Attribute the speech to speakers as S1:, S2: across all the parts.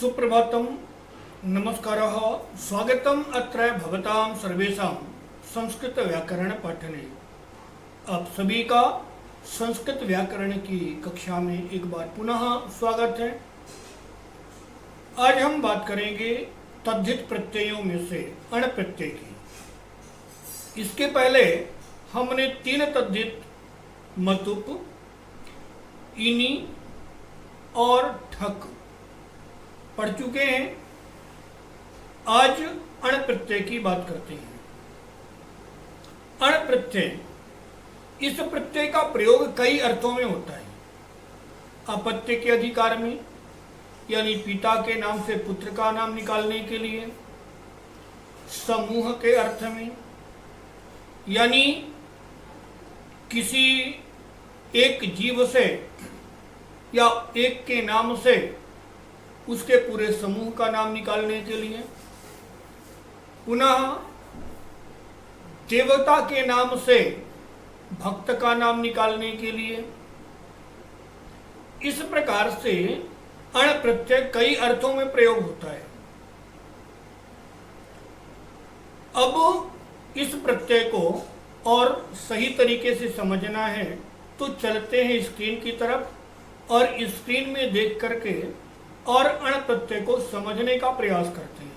S1: सुप्रभातम, नमस्कारः, स्वागतम अत्र भवतां सर्वेषां संस्कृत व्याकरण पठने। आप सभी का संस्कृत व्याकरण की कक्षा में एक बार पुनः स्वागत है। आज हम बात करेंगे तद्धित प्रत्ययों में से अण प्रत्यय की। इसके पहले हमने 3 तद्धित मतुप, इनी और ठक पढ़ चुके हैं। आज अण प्रत्यय की बात करते हैं। अण प्रत्यय, इस प्रत्यय का प्रयोग कई अर्थों में होता है। अपत्य के अधिकार में, यानी पिता के नाम से पुत्र का नाम निकालने के लिए। समूह के अर्थ में, यानी किसी एक जीव से या एक के नाम से उसके पूरे समूह का नाम निकालने के लिए। पुनः देवता के नाम से भक्त का नाम निकालने के लिए। इस प्रकार से अण प्रत्यय कई अर्थों में प्रयोग होता है। अब इस प्रत्यय को और सही तरीके से समझना है तो चलते हैं स्क्रीन की तरफ और स्क्रीन में देख करके और अण प्रत्यय को समझने का प्रयास करते हैं।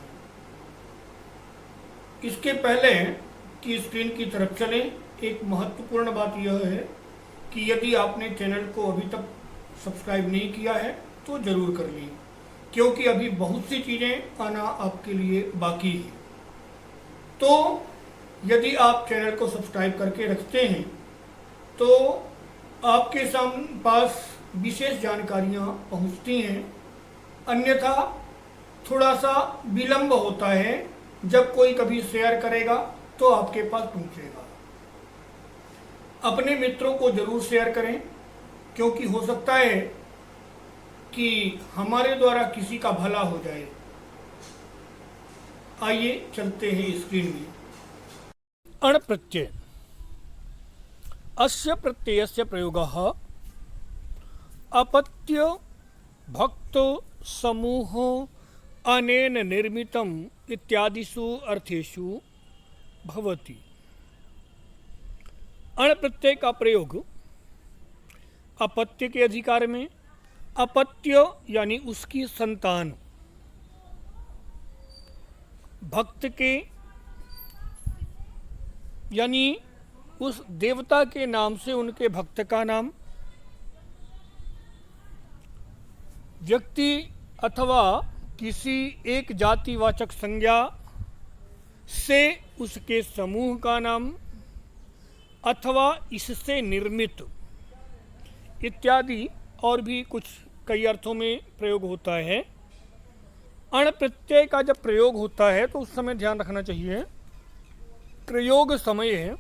S1: इसके पहले कि स्क्रीन की तरफ चलें, एक महत्वपूर्ण बात यह है कि यदि आपने चैनल को अभी तक सब्सक्राइब नहीं किया है तो जरूर कर लें, क्योंकि अभी बहुत सी चीज़ें आना आपके लिए बाकी है। तो यदि आप चैनल को सब्सक्राइब करके रखते हैं तो आपके पास विशेष जानकारियाँ पहुँचती हैं। अन्यथा थोड़ा सा विलंब होता है, जब कोई कभी शेयर करेगा तो आपके पास पहुंचेगा। अपने मित्रों को जरूर शेयर करें, क्योंकि हो सकता है कि हमारे द्वारा किसी का भला हो जाए। आइए चलते हैं स्क्रीन में। अण प्रत्यय, अस्य प्रत्ययस्य प्रयोगः अपत्य भक्त समूह अनेन निर्मितम इत्यादिषु अर्थेषु भवति। अण प्रत्यय का प्रयोग अपत्य के अधिकार में, अपत्य यानी उसकी संतान, भक्त के यानी उस देवता के नाम से उनके भक्त का नाम, व्यक्ति अथवा किसी एक जातिवाचक संज्ञा से उसके समूह का नाम अथवा इससे निर्मित इत्यादि और भी कुछ कई अर्थों में प्रयोग होता है। अण प्रत्यय का जब प्रयोग होता है तो उस समय ध्यान रखना चाहिए, प्रयोग समय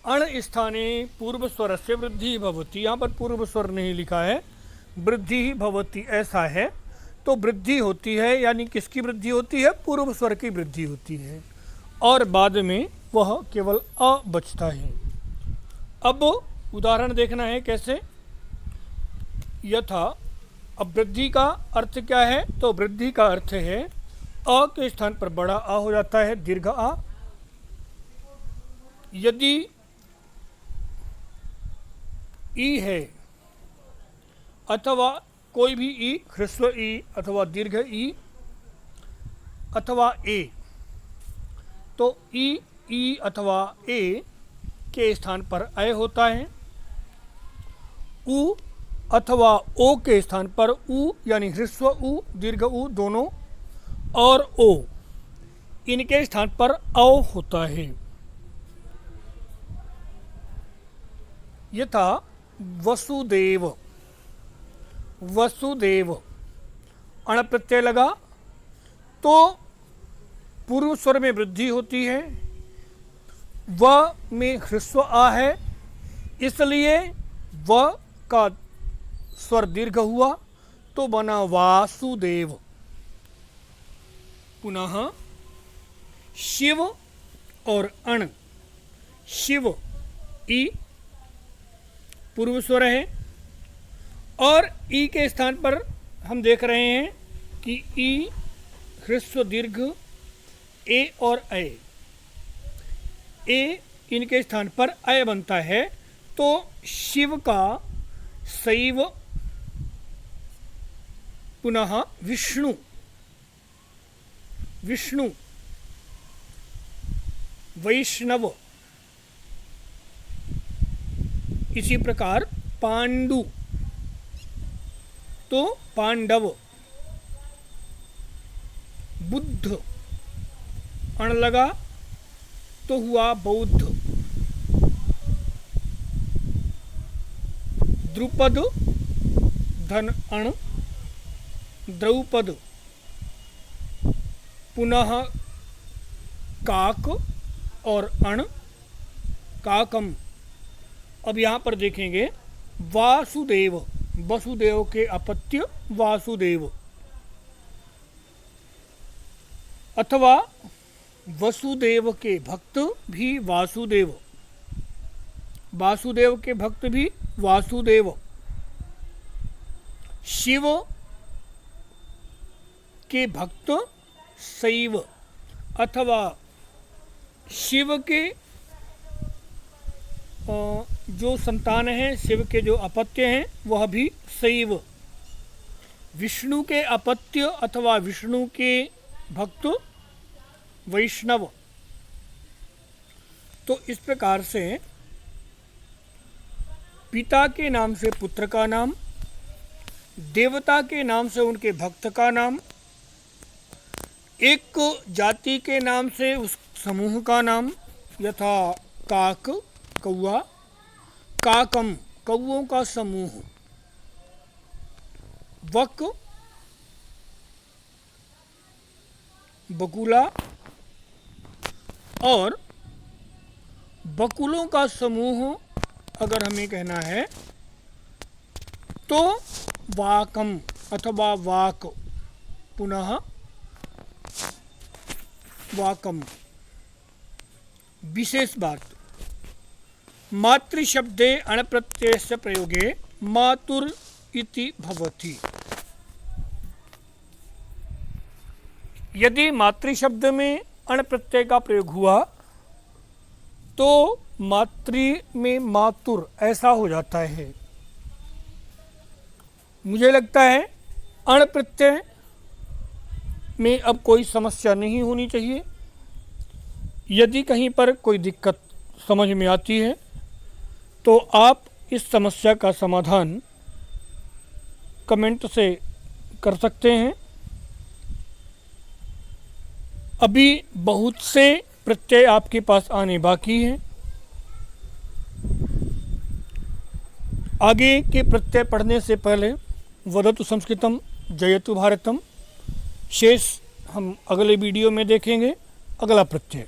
S1: अण स्थाने पूर्व स्वर से वृद्धि भवति। यहाँ पर पूर्व स्वर नहीं लिखा है, वृद्धि ही भवति ऐसा है। तो वृद्धि होती है, यानी किसकी वृद्धि होती है? पूर्व स्वर की वृद्धि होती है, और बाद में वह केवल अ बचता है। अब उदाहरण देखना है कैसे। यथा, अब वृद्धि का अर्थ क्या है? तो वृद्धि का अर्थ है अ के स्थान पर बड़ा आ हो जाता है, दीर्घ आ। यदि ई है अथवा कोई भी ई, ह्रस्व ई अथवा दीर्घ ई अथवा ए, तो ई अथवा ए के स्थान पर अय होता है। उ अथवा ओ के स्थान पर उ, यानी ह्रस्व उ दीर्घ उ दोनों, और ओ, इनके स्थान पर औ होता है। यथा वसुदेव, वसुदेव अण प्रत्यय लगा तो पूर्व स्वर में वृद्धि होती है, व में ह्रस्व आ है, इसलिए व का स्वर दीर्घ हुआ तो बना वासुदेव। पुनः शिव और अण, शिव ई पूर्व स्वर है और ई के स्थान पर हम देख रहे हैं कि ई ह्रस्व दीर्घ ए और ए इनके स्थान पर अय बनता है, तो शिव का शैव पुनः विष्णु, विष्णु वैष्णव, इसी प्रकार पांडु तो पांडव, बुद्ध अण लगा तो हुआ बौद्ध, द्रुपद धन अण द्रौपद, पुनः काक और अण काकम। अब यहाँ पर देखेंगे वासुदेव, वसुदेव के अपत्य वासुदेव, अथवा वसुदेव के भक्त भी वासुदेव, वासुदेव के भक्त भी वासुदेव, शिव के भक्त शैव, अथवा शिव के जो संतान हैं, शिव के जो अपत्य हैं वह भी शैव, विष्णु के अपत्य अथवा विष्णु के भक्त वैष्णव। तो इस प्रकार से पिता के नाम से पुत्र का नाम, देवता के नाम से उनके भक्त का नाम, एक जाति के नाम से उस समूह का नाम, यथा काक कौआ, काकम कौओं का समूह, वक बकुला और बकुलों का समूह अगर हमें कहना है तो वाकम अथवा वाक, पुनः वाकम। विशेष बात, मातृशब्दे अणप्रत्ययस्य प्रयोगे मातुर इति भवति। यदि मातृशब्द में अण प्रत्यय का प्रयोग हुआ तो मातृ में मातुर ऐसा हो जाता है। मुझे लगता है अण प्रत्यय में अब कोई समस्या नहीं होनी चाहिए। यदि कहीं पर कोई दिक्कत समझ में आती है तो आप इस समस्या का समाधान कमेंट से कर सकते हैं। अभी बहुत से प्रत्यय आपके पास आने बाकी हैं। आगे के प्रत्यय पढ़ने से पहले वदतु संस्कृतम जयतु भारतम शेष हम अगले वीडियो में देखेंगे। अगला प्रत्यय